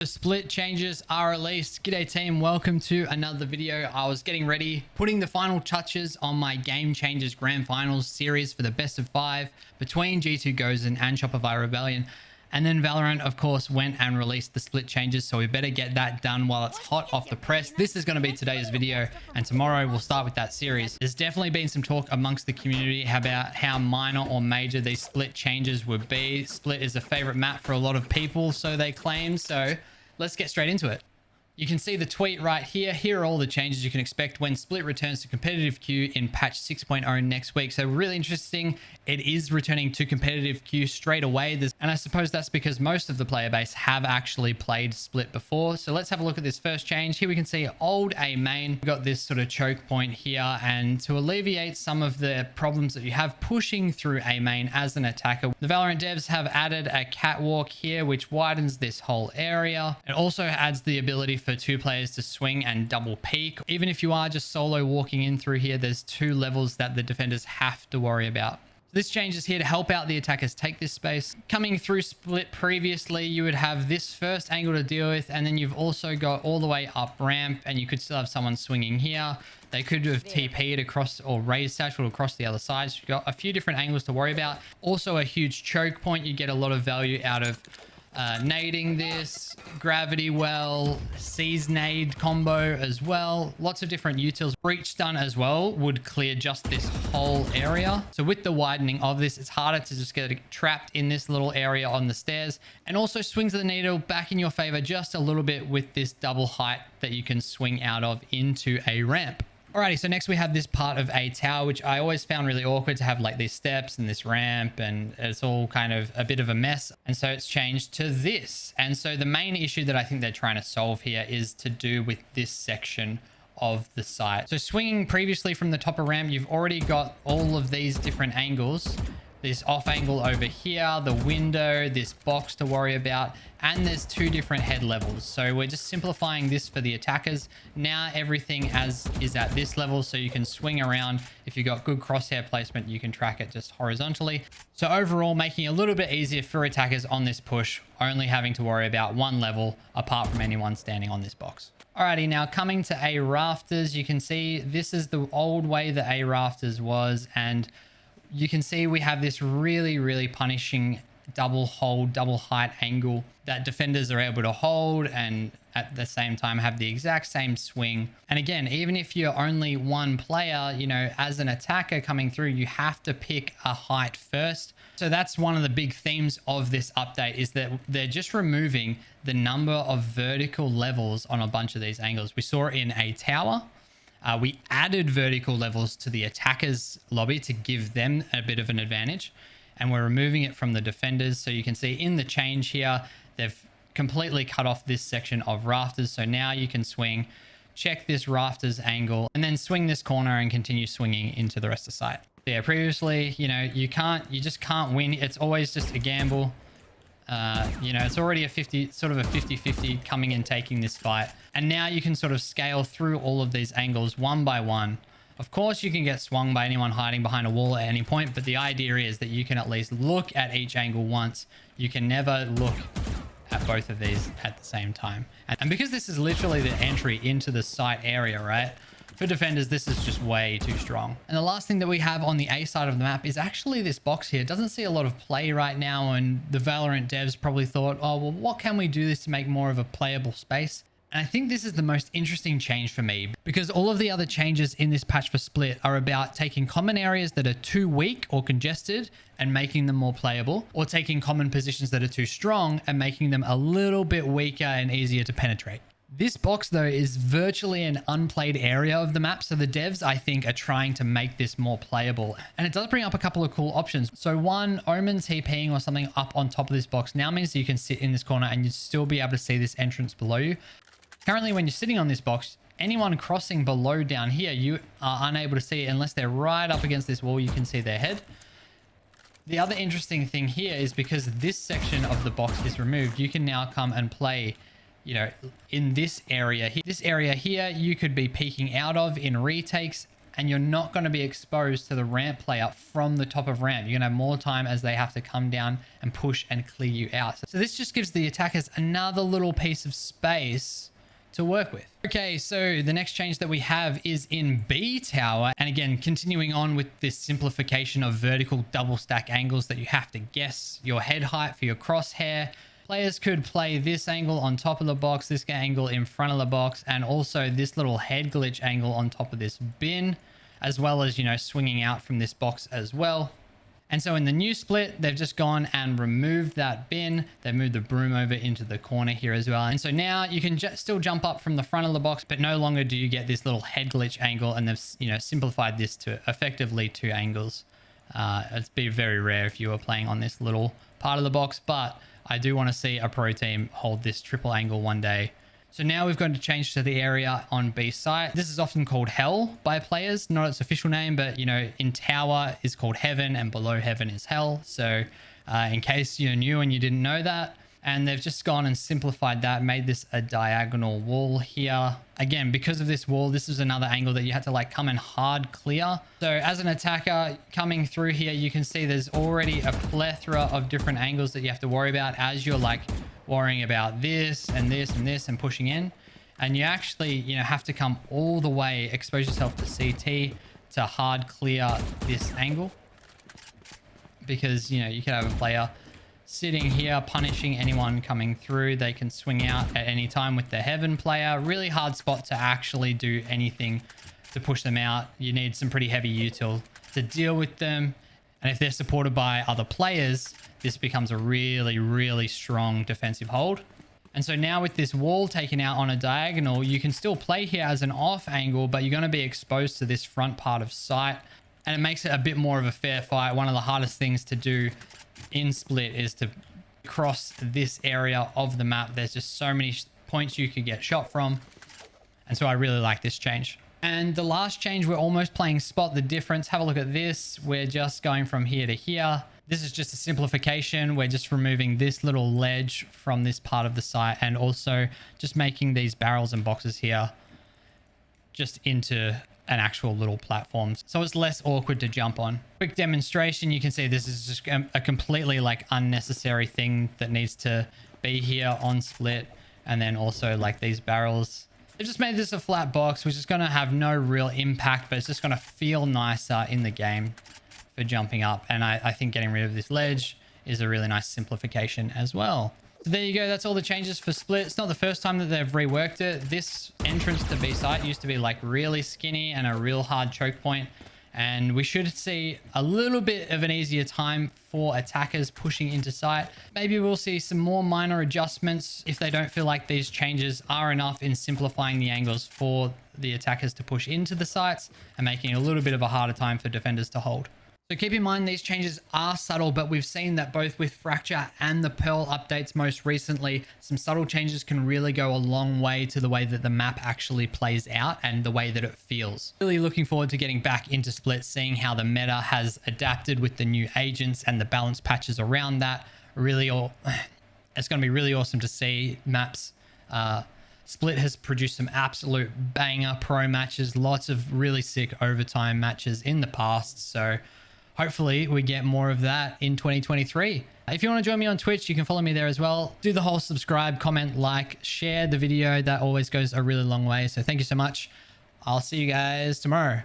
The split changes are released. G'day team, welcome to another video. I was getting ready, putting the final touches on my Game Changers Grand Finals series for the best of 5 between G2 Gozen and Shopify Rebellion. And then Valorant, of course, went and released the split changes, so we better get that done while it's hot off the press. This is going to be today's video, and tomorrow we'll start with that series. There's definitely been some talk amongst the community about how minor or major these split changes would be. Split is a favorite map for a lot of people, so they claim. So let's get straight into it. You can see the tweet right here. Here are all the changes you can expect when Split returns to competitive queue in patch 6.0 next week. So really interesting. It is returning to competitive queue straight away. And I suppose that's because most of the player base have actually played Split before. So let's have a look at this first change. Here we can see old A main. We've got this sort of choke point here. And to alleviate some of the problems that you have pushing through A main as an attacker, the Valorant devs have added a catwalk here, which widens this whole area. It also adds the ability for 2 players to swing and double peek. Even if you are just solo walking in through here, there's 2 levels that the defenders have to worry about. This change is here to help out the attackers take this space. Coming through Split previously, you would have this first angle to deal with, and then you've also got all the way up ramp, and you could still have someone swinging here. They could have TP'd across or raised satchel across the other side. So you've got a few different angles to worry about. Also a huge choke point. You get a lot of value out of nading this, gravity well, seize nade combo as well. Lots of different utils. Breach stun as well would clear just this whole area. So with the widening of this, it's harder to just get trapped in this little area on the stairs. And also swings of the needle back in your favor just a little bit with this double height that you can swing out of into a ramp. Alrighty, so next we have this part of a tower, which I always found really awkward to have, like these steps and this ramp, and it's all kind of a bit of a mess. And so it's changed to this. And so the main issue that I think they're trying to solve here is to do with this section of the site. So swinging previously from the top of ramp, you've already got all of these different angles. This off angle over here, the window, this box to worry about, and there's 2 different head levels. So we're just simplifying this for the attackers. Now everything is at this level, so you can swing around. If you've got good crosshair placement, you can track it just horizontally. So overall, making it a little bit easier for attackers on this push, only having to worry about 1 level apart from anyone standing on this box. Alrighty, now coming to A rafters, you can see this is the old way that A rafters was, and you can see we have this really punishing double hold, double height angle that defenders are able to hold and at the same time have the exact same swing. And again, even if you're only 1 player, you know, as an attacker coming through, you have to pick a height first. So that's one of the big themes of this update, is that they're just removing the number of vertical levels on a bunch of these angles. We saw it in a tower. We added vertical levels to the attackers lobby to give them a bit of an advantage, and we're removing it from the defenders. So you can see in the change here, they've completely cut off this section of rafters. So now you can swing, check this rafters angle, and then swing this corner and continue swinging into the rest of the site. Yeah, previously, you know, you just can't win. It's always just a gamble. You know, it's already a 50-50 coming and taking this fight. And now you can sort of scale through all of these angles one by one. Of course, you can get swung by anyone hiding behind a wall at any point, but the idea is that you can at least look at each angle once. You can never look at both of these at the same time. And because this is literally the entry into the site area, right? For defenders, this is just way too strong. And the last thing that we have on the A side of the map is actually this box here. It doesn't see a lot of play right now, and the Valorant devs probably thought, oh, well, what can we do this to make more of a playable space? And I think this is the most interesting change for me, because all of the other changes in this patch for Split are about taking common areas that are too weak or congested and making them more playable, or taking common positions that are too strong and making them a little bit weaker and easier to penetrate. This box, though, is virtually an unplayed area of the map, so the devs, I think, are trying to make this more playable. And it does bring up a couple of cool options. So one, Omen TPing or something up on top of this box now means that you can sit in this corner and you'd still be able to see this entrance below you. Currently, when you're sitting on this box, anyone crossing below down here, you are unable to see it unless they're right up against this wall. You can see their head. The other interesting thing here is because this section of the box is removed, you can now come and play, you know, in this area here. This area here, you could be peeking out of in retakes and you're not going to be exposed to the ramp player from the top of ramp. You're going to have more time as they have to come down and push and clear you out. So this just gives the attackers another little piece of space to work with. Okay, so the next change that we have is in B tower. And again, continuing on with this simplification of vertical double stack angles that you have to guess your head height for your crosshair. Players could play this angle on top of the box, this angle in front of the box, and also this little head glitch angle on top of this bin, as well as, you know, swinging out from this box as well. And so in the new split, they've just gone and removed that bin. They've moved the broom over into the corner here as well. And so now you can still jump up from the front of the box, but no longer do you get this little head glitch angle. And they've, you know, simplified this to effectively 2 angles. It'd be very rare if you were playing on this little part of the box, but I do want to see a pro team hold this triple angle one day. So now we've got to change to the area on B site. This is often called hell by players, not its official name, but, you know, in tower is called heaven and below heaven is hell. So in case you're new and you didn't know that, and they've just gone and simplified that, made this a diagonal wall here. Again, because of this wall, this is another angle that you had to like come and hard clear. So as an attacker coming through here, you can see there's already a plethora of different angles that you have to worry about as you're like worrying about this and this and this and pushing in. And you actually, you know, have to come all the way, expose yourself to CT to hard clear this angle. Because, you know, you could have a player sitting here punishing anyone coming through. They can swing out at any time with the heaven player. Really hard spot to actually do anything to push them out. You need some pretty heavy util to deal with them. And if they're supported by other players, this becomes a really, really strong defensive hold. And so now with this wall taken out on a diagonal, you can still play here as an off angle, but you're going to be exposed to this front part of sight. And it makes it a bit more of a fair fight. One of the hardest things to do in split is to cross this area of the map. There's just so many points you could get shot from. And so I really like this change. And the last change, we're almost playing spot the difference. Have a look at this. We're just going from here to here. This is just a simplification. We're just removing this little ledge from this part of the site and also just making these barrels and boxes here just into an actual little platform, so it's less awkward to jump on. Quick demonstration, you can see this is just a completely like unnecessary thing that needs to be here on split. And then also like these barrels, they've just made this a flat box, which is going to have no real impact, but it's just going to feel nicer in the game for jumping up. And I think getting rid of this ledge is a really nice simplification as well. So there you go. That's all the changes for split. It's not the first time that they've reworked it. This entrance to B site used to be like really skinny and a real hard choke point. And we should see a little bit of an easier time for attackers pushing into site. Maybe we'll see some more minor adjustments if they don't feel like these changes are enough in simplifying the angles for the attackers to push into the sites and making it a little bit of a harder time for defenders to hold. So keep in mind, these changes are subtle, but we've seen that both with Fracture and the Pearl updates most recently, some subtle changes can really go a long way to the way that the map actually plays out and the way that it feels. Really looking forward to getting back into Split, seeing how the meta has adapted with the new agents and the balance patches around that. It's going to be really awesome to see maps. Split has produced some absolute banger pro matches, lots of really sick overtime matches in the past. So hopefully we get more of that in 2023. If you want to join me on Twitch, you can follow me there as well. Do the whole subscribe, comment, like, share the video. That always goes a really long way. So thank you so much. I'll see you guys tomorrow.